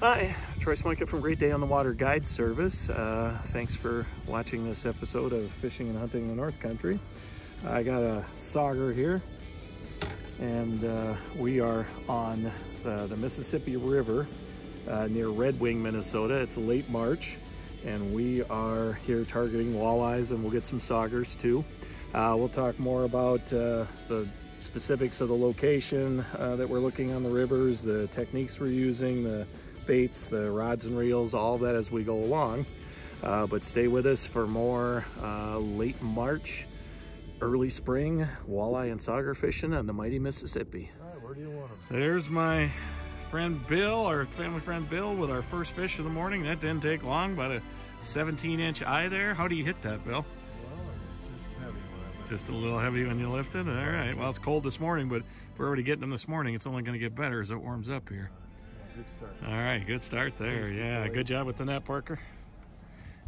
Hi, Troy Smoika from Great Day on the Water Guide Service. Thanks for watching this episode of Fishing and Hunting in the North Country. I got a sauger here, and we are on the Mississippi River near Red Wing, Minnesota. It's late March, and we are here targeting walleyes, and we'll get some saugers too. We'll talk more about the specifics of the location that we're looking on the rivers, the techniques we're using, the baits, the rods and reels, all that as we go along. But stay with us for more late March, early spring walleye and sauger fishing on the mighty Mississippi. All right, where do you want them? There's my friend Bill, our family friend Bill, with our first fish of the morning. That didn't take long, about a 17-inch eye there. How do you hit that, Bill? Well, it's just heavy. Just a little heavy when you lift it? All right, well, it's cold this morning, but if we're already getting them this morning, it's only going to get better as it warms up here. Good start. All right, good start there. Yeah, good job with the net, Parker.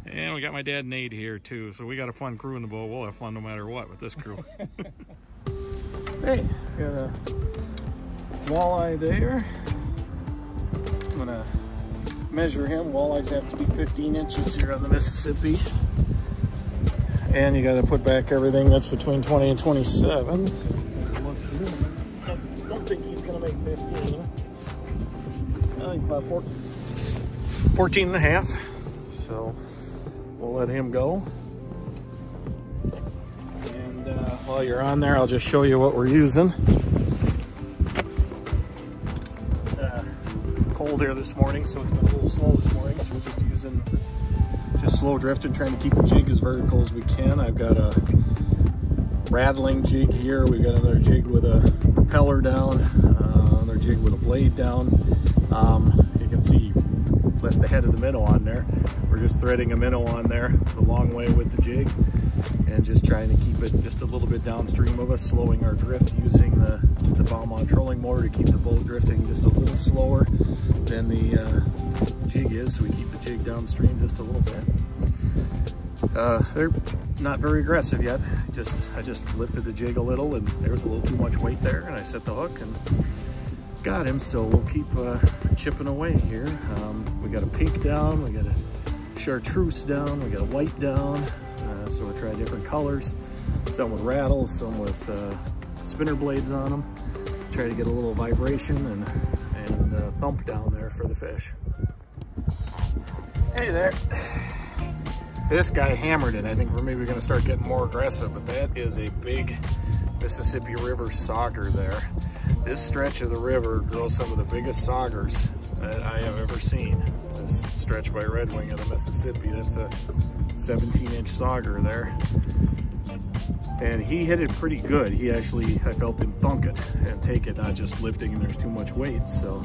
And we got my dad Nate here too, so we got a fun crew in the boat. We'll have fun no matter what with this crew. Hey, got a walleye there. I'm gonna measure him. Walleyes have to be 15 inches here on the Mississippi. And you gotta put back everything that's between 20 and 27. So I don't think he's gonna make 15. I think about 14 and a half. So we'll let him go. And while you're on there, I'll just show you what we're using. It's cold here this morning, so it's been a little slow this morning. So we're just using slow drifting, trying to keep the jig as vertical as we can. I've got a rattling jig here. We've got another jig with a propeller down, another jig with a blade down. You can see left the head of the minnow on there. We're just threading a minnow on there the long way with the jig and just trying to keep it just a little bit downstream of us, slowing our drift using the Balmont trolling motor to keep the boat drifting just a little slower than the jig is, so we keep the jig downstream just a little bit. They're not very aggressive yet. I just lifted the jig a little, and there was a little too much weight there, and I set the hook and got him. So we'll keep chipping away here. We got a pink down, we got a chartreuse down, we got a white down. So we'll try different colors, some with rattles, some with spinner blades on them. Try to get a little vibration and thump down there for the fish. Hey there. This guy hammered it. I think we're maybe going to start getting more aggressive, but that is a big Mississippi River sauger there. This stretch of the river grows some of the biggest saugers that I have ever seen. This stretch by Red Wing of the Mississippi, that's a 17-inch sauger there. And he hit it pretty good. He actually, I felt him thunk it and take it, not just lifting and there's too much weight. So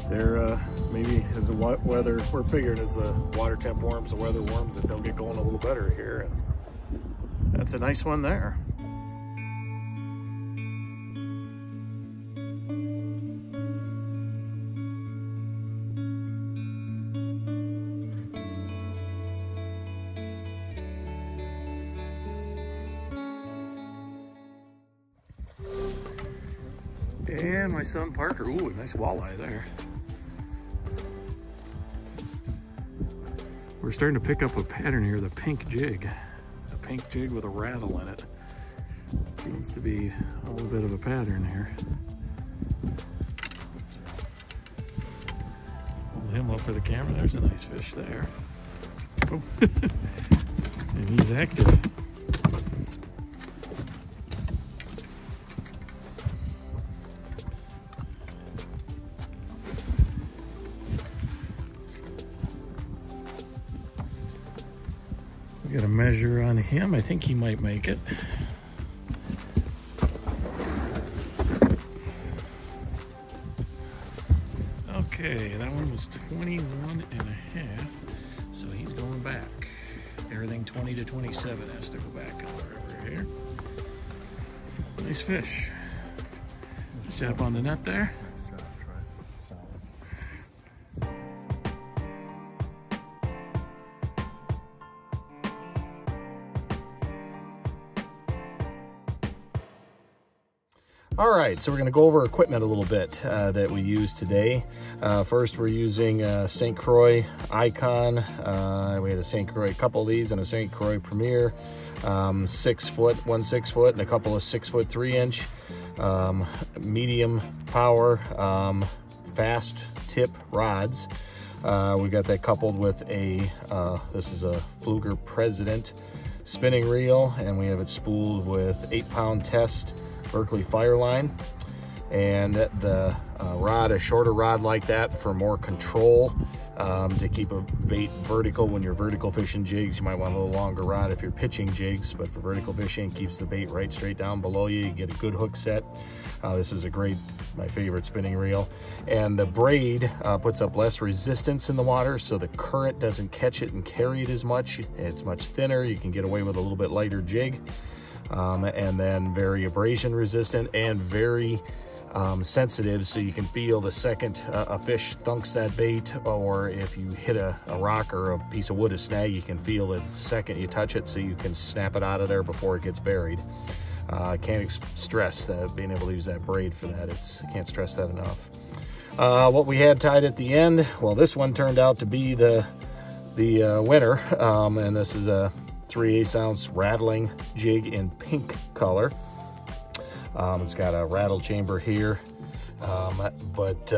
they're maybe as the weather, we're figuring as the water temp warms, the weather warms, that they'll get going a little better here. And that's a nice one there. And my son Parker, ooh, a nice walleye there. We're starting to pick up a pattern here, the pink jig. A pink jig with a rattle in it. Seems to be a little bit of a pattern here. Hold him up for the camera, there's a nice fish there. Oh. And he's active. Got a measure on him. I think he might make it. Okay, that one was 21 and a half, so he's going back. Everything 20 to 27 has to go back on the river here. Nice fish. Just jump on the net there. All right, so we're going to go over equipment a little bit that we use today. First, we're using St. Croix Icon. We had a St. Croix, a couple of these, and a St. Croix Premier, 6 foot, one 6 foot, and a couple of 6 foot 3 inch, medium power, fast tip rods. We got that coupled with a, this is a Pfluger President spinning reel, and we have it spooled with 8-pound test Berkeley Fireline, and the rod, a shorter rod like that for more control, to keep a bait vertical. When you're vertical fishing jigs, you might want a little longer rod if you're pitching jigs, but for vertical fishing, it keeps the bait right straight down below you. You get a good hook set. This is a great, my favorite spinning reel. And the braid puts up less resistance in the water, so the current doesn't catch it and carry it as much. It's much thinner. You can get away with a little bit lighter jig. And then very abrasion resistant and very sensitive, so you can feel the second a fish thunks that bait, or if you hit a rock or a piece of wood, a snag, you can feel it the second you touch it, so you can snap it out of there before it gets buried. I can't stress that, being able to use that braid for that. I can't stress that enough. What we had tied at the end, well, this one turned out to be the winner, and this is a 3/8 ounce rattling jig in pink color. It's got a rattle chamber here, but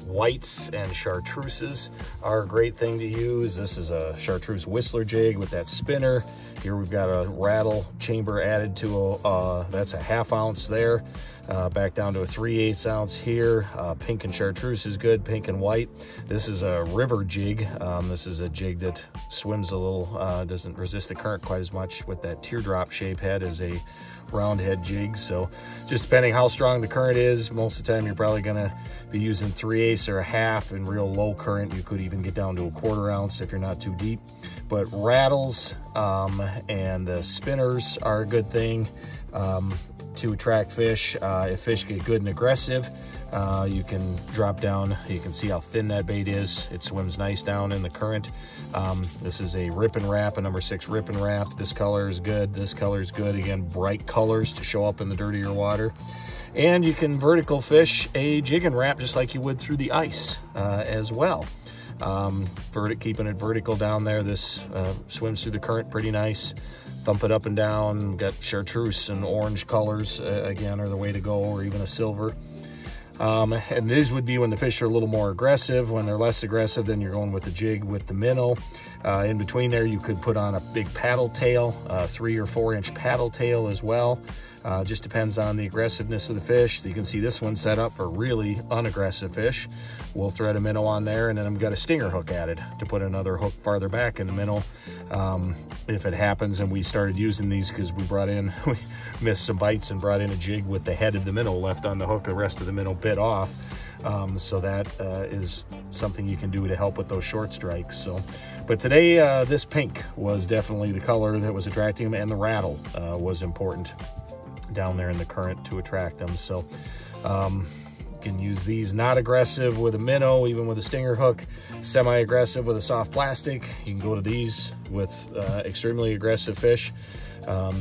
whites and chartreuses are a great thing to use. This is a chartreuse whistler jig with that spinner. Here we've got a rattle chamber added to that's a 1/2 ounce there, back down to a 3/8 ounce here. Pink and chartreuse is good, pink and white. This is a river jig. This is a jig that swims a little, doesn't resist the current quite as much, with that teardrop shape head as a round head jig. So just depending how strong the current is, most of the time you're probably gonna be using 3/8 or a 1/2. In real low current, you could even get down to a 1/4 ounce if you're not too deep. But rattles and the spinners are a good thing to attract fish. If fish get good and aggressive, you can drop down. You can see how thin that bait is. It swims nice down in the current. This is a rip and wrap, a number 6 rip and wrap. This color is good. This color is good. Again, bright colors to show up in the dirtier water. And you can vertical fish a jig and wrap just like you would through the ice as well. Keeping it vertical down there. This swims through the current pretty nice. Thump it up and down. Got chartreuse and orange colors, again, are the way to go, or even a silver. And these would be when the fish are a little more aggressive. When they're less aggressive, then you're going with the jig with the minnow. In between there, you could put on a big paddle tail, 3 or 4 inch paddle tail as well. Just depends on the aggressiveness of the fish. You can see this one set up for really unaggressive fish. We'll thread a minnow on there, and then I've got a stinger hook added to put another hook farther back in the minnow. If it happens, and we started using these because we missed some bites and brought in a jig with the head of the minnow left on the hook, the rest of the minnow bit off. So that is something you can do to help with those short strikes. So, but today this pink was definitely the color that was attracting them, and the rattle was important down there in the current to attract them. So you can use these not aggressive with a minnow, even with a stinger hook, semi-aggressive with a soft plastic. You can go to these with extremely aggressive fish.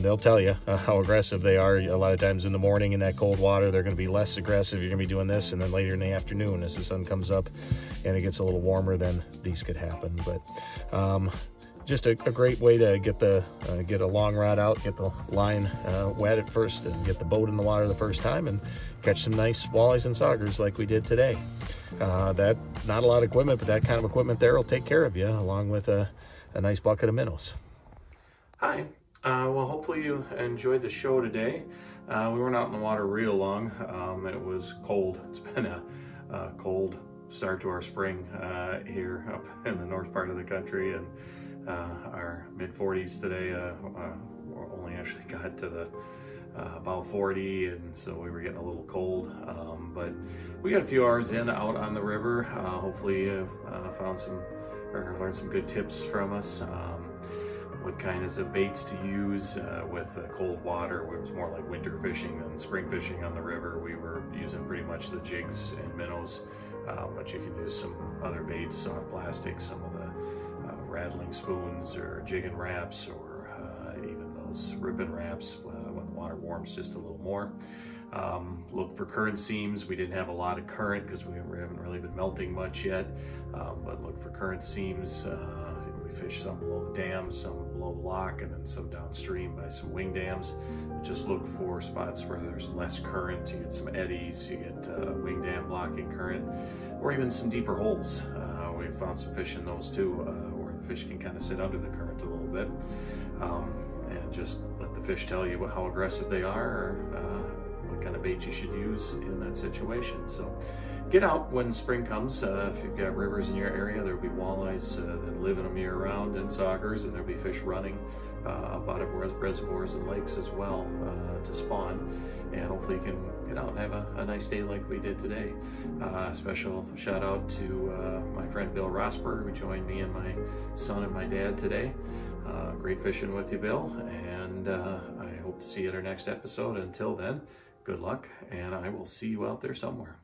They'll tell you how aggressive they are. A lot of times in the morning in that cold water, they're going to be less aggressive. You're going to be doing this, and then later in the afternoon as the sun comes up and it gets a little warmer, then these could happen. But just a great way to get a long rod out, get the line wet at first, and get the boat in the water the first time, and catch some nice walleyes and saugers like we did today. That, not a lot of equipment, but that kind of equipment there will take care of you, along with a nice bucket of minnows. Hi. Well, hopefully you enjoyed the show today. We weren't out in the water real long. It was cold. It's been a cold start to our spring here up in the north part of the country, and our mid-40s today. We only actually got to the about 40, and so we were getting a little cold. But we got a few hours in out on the river. Hopefully you've found some, or learned some good tips from us. What kinds of baits to use with cold water. It was more like winter fishing than spring fishing on the river. We were using pretty much the jigs and minnows, but you can use some other baits, soft plastic, some of the rattling spoons, or jig and wraps, or even those rip and wraps when the water warms just a little more. Look for current seams. We didn't have a lot of current because we haven't really been melting much yet, but look for current seams. We fish some below the dam, some below the lock, and then some downstream by some wing dams. Just look for spots where there's less current. You get some eddies, you get wing dam blocking current, or even some deeper holes. We've found some fish in those too, where the fish can kind of sit under the current a little bit. And just let the fish tell you how aggressive they are, or what kind of bait you should use in that situation. So get out when spring comes. If you've got rivers in your area, there'll be walleyes that live in them year round, and saugers, and there'll be fish running up out of reservoirs and lakes as well to spawn. And hopefully you can get out and have a nice day like we did today. Special shout out to my friend Bill Rosberg, who joined me and my son and my dad today. Great fishing with you, Bill, and I hope to see you at our next episode. Until then, good luck, and I will see you out there somewhere.